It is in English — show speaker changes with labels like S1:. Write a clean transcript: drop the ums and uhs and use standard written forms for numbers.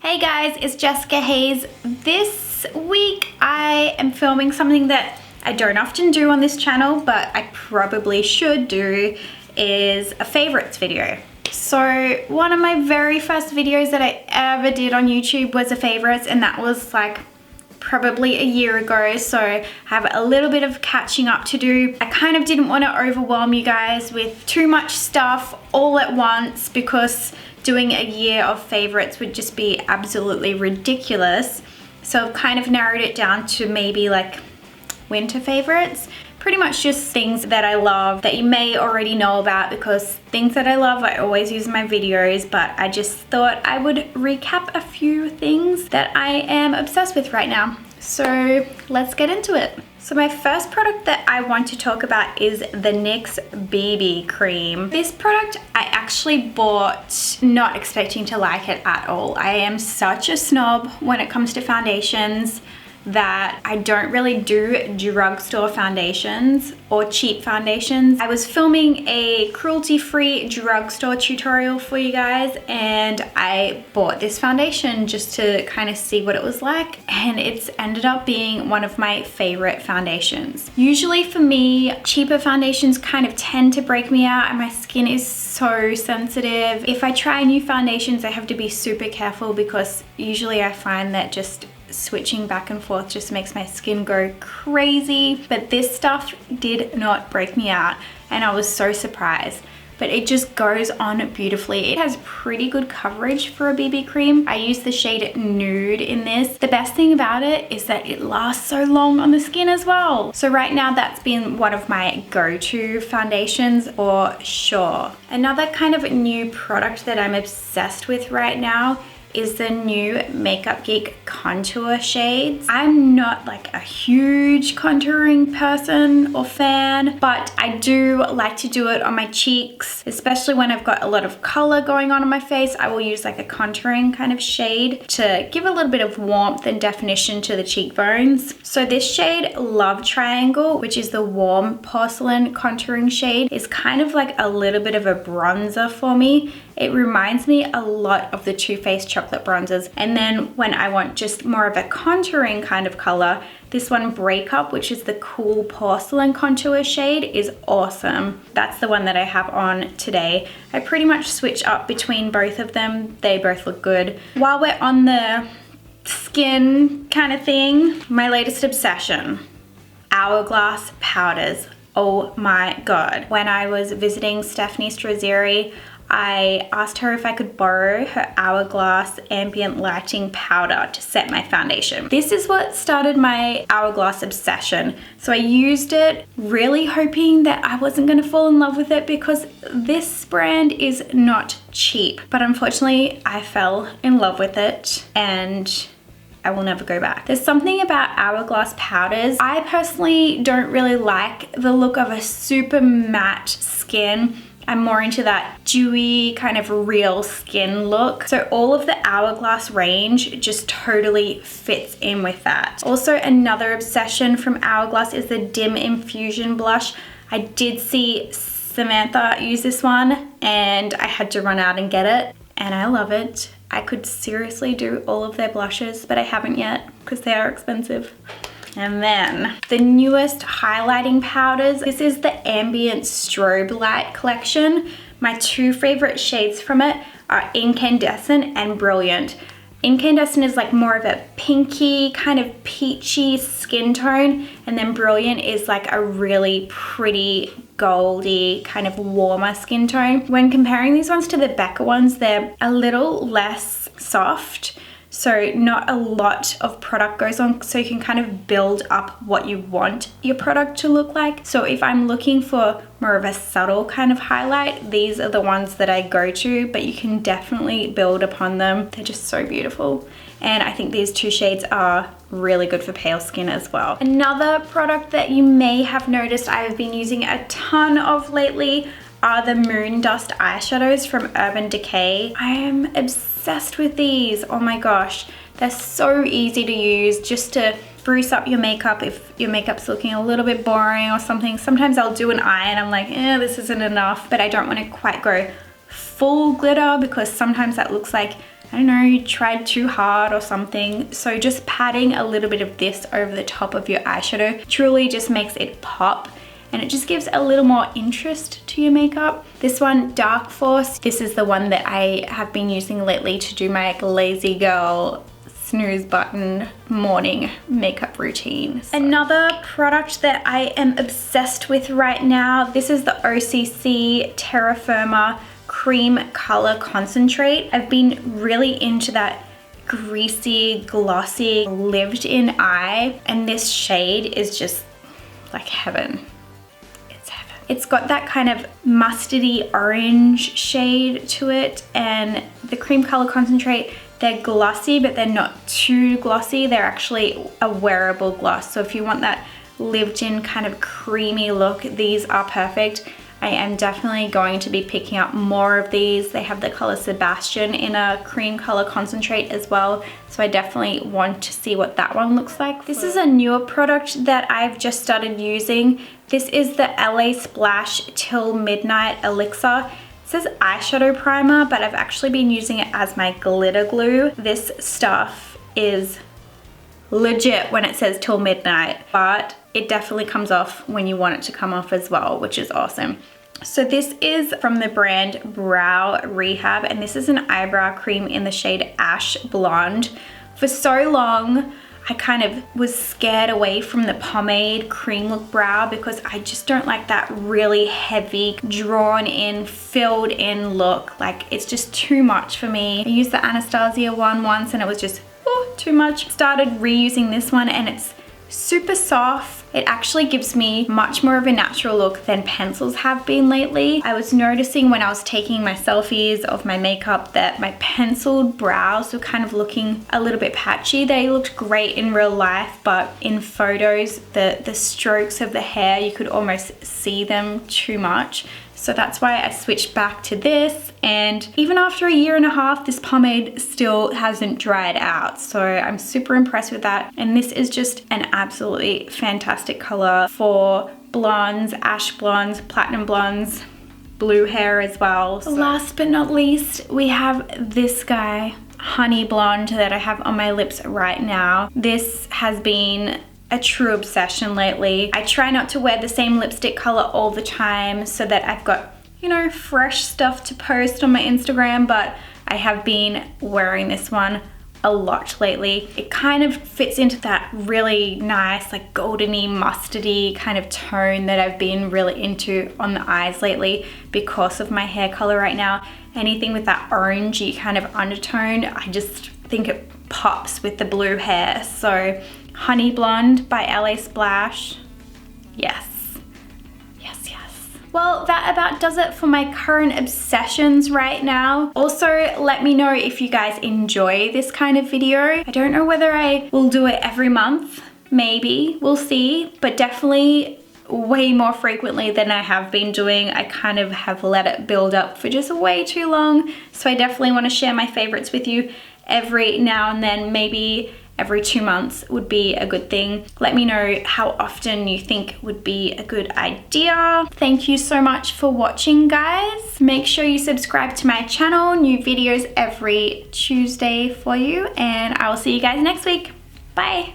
S1: Hey guys, it's Jessica Haze. This week I am filming something that I don't often do on this channel, but I probably should do, is a favorites video. So one of my very first videos that I ever did on YouTube was a favorites, and that was like probably a year ago, so I have a little bit of catching up to do. I kind of didn't want to overwhelm you guys with too much stuff all at once because doing a year of favorites would just be absolutely ridiculous. So I've kind of narrowed it down to maybe like winter favorites. Pretty much just things that I love that you may already know about, because things that I love I always use in my videos, but I just thought I would recap a few things that I am obsessed with right now. So let's get into it. So my first product that I want to talk about is the NYX BB cream. This product I actually bought not expecting to like it at all. I am such a snob when it comes to foundations that I don't really do drugstore foundations or cheap foundations. I was filming a cruelty-free drugstore tutorial for you guys, and I bought this foundation just to kind of see what it was like, and it's ended up being one of my favorite foundations. Usually for me, cheaper foundations kind of tend to break me out, and my skin is so sensitive. If I try new foundations, I have to be super careful because usually I find that just switching back and forth just makes my skin go crazy. But this stuff did not break me out, and I was so surprised. But it just goes on beautifully. It has pretty good coverage for a BB cream. I use the shade Nude in this. The best thing about it is that it lasts so long on the skin as well. So right now that's been one of my go-to foundations for sure. Another kind of new product that I'm obsessed with right now is the new Makeup Geek contour shades. I'm not like a huge contouring person or fan, but I do like to do it on my cheeks, especially when I've got a lot of color going on my face. I will use like a contouring kind of shade to give a little bit of warmth and definition to the cheekbones. So this shade Love Triangle, which is the warm porcelain contouring shade, is kind of like a little bit of a bronzer for me. It reminds me a lot of the Too Faced chocolate bronzers. And then when I want just more of a contouring kind of color, this one Breakup, which is the cool porcelain contour shade, is awesome. That's the one that I have on today. I pretty much switch up between both of them. They both look good. While we're on the skin kind of thing, my latest obsession, Hourglass powders. Oh my God. When I was visiting Stephanie Strozzieri, I asked her if I could borrow her Hourglass ambient lighting powder to set my foundation. This is what started my Hourglass obsession. So I used it really hoping that I wasn't going to fall in love with it, because this brand is not cheap. But unfortunately, I fell in love with it and I will never go back. There's something about Hourglass powders. I personally don't really like the look of a super matte skin. I'm more into that dewy kind of real skin look. So all of the Hourglass range just totally fits in with that. Also, another obsession from Hourglass is the Dim Infusion blush. I did see Samantha use this one and I had to run out and get it, and I love it. I could seriously do all of their blushes, but I haven't yet because they are expensive. And then the newest highlighting powders. This is the Ambient Strobe Light collection. My two favorite shades from it are Incandescent and Brilliant. Incandescent is like more of a pinky, kind of peachy skin tone, and then Brilliant is like a really pretty goldy, kind of warmer skin tone. When comparing these ones to the Becca ones, they're a little less soft. So not a lot of product goes on, so you can kind of build up what you want your product to look like. So if I'm looking for more of a subtle kind of highlight, these are the ones that I go to, but you can definitely build upon them. They're just so beautiful. And I think these two shades are really good for pale skin as well. Another product that you may have noticed I've been using a ton of lately are the Moon Dust eyeshadows from Urban Decay. I am obsessed with these. Oh my gosh, they're so easy to use just to spruce up your makeup if your makeup's looking a little bit boring or something. Sometimes I'll do an eye and I'm like, this isn't enough, but I don't want to quite go full glitter because sometimes that looks like I don't know, you tried too hard or something. So just patting a little bit of this over the top of your eyeshadow truly just makes it pop, and it just gives a little more interest to your makeup. This one, Dark Force, this is the one that I have been using lately to do my lazy girl snooze button morning makeup routine. Another product that I am obsessed with right now, this is the OCC Terra Firma Cream Color Concentrate. I've been really into that greasy, glossy, lived-in eye, and this shade is just like heaven. It's heaven. It's got that kind of mustardy orange shade to it, and the Cream Color Concentrate, they're glossy, but they're not too glossy. They're actually a wearable gloss. So if you want that lived-in kind of creamy look, these are perfect. I am definitely going to be picking up more of these. They have the color Sebastian in a cream color concentrate as well. So I definitely want to see what that one looks like. This is a newer product that I've just started using. This is the LA Splash Till Midnight Elixir. It says eyeshadow primer, but I've actually been using it as my glitter glue. This stuff is legit when it says till midnight, but it definitely comes off when you want it to come off as well, which is awesome. So this is from the brand Brow Rehab, and this is an eyebrow cream in the shade Ash Blonde. For so long, I kind of was scared away from the pomade cream look brow because I just don't like that really heavy, drawn in, filled in look. Like, it's just too much for me. I used the Anastasia one once and it was just too much. Started reusing this one and it's super soft. It actually gives me much more of a natural look than pencils have been lately. I was noticing when I was taking my selfies of my makeup that my penciled brows were kind of looking a little bit patchy. They looked great in real life, but in photos, the strokes of the hair, you could almost see them too much. So that's why I switched back to this, and even after a year and a half, this pomade still hasn't dried out. So I'm super impressed with that. And this is just an absolutely fantastic color for blondes, ash blondes, platinum blondes, blue hair as well. So last but not least, we have this guy, Honey Blonde, that I have on my lips right now. This has been a true obsession lately. I try not to wear the same lipstick color all the time so that I've got, you know, fresh stuff to post on my Instagram, but I have been wearing this one a lot lately. It kind of fits into that really nice, like goldeny, mustardy kind of tone that I've been really into on the eyes lately because of my hair color right now. Anything with that orangey kind of undertone, I just think it pops with the blue hair. So Honey Blonde by LA Splash. Yes. Yes, yes. Well, that about does it for my current obsessions right now. Also, let me know if you guys enjoy this kind of video. I don't know whether I will do it every month. Maybe. We'll see. But definitely way more frequently than I have been doing. I kind of have let it build up for just way too long. So I definitely want to share my favorites with you every now and then. Maybe every 2 months would be a good thing. Let me know how often you think would be a good idea. Thank you so much for watching, guys. Make sure you subscribe to my channel. New videos every Tuesday for you, and I will see you guys next week. Bye.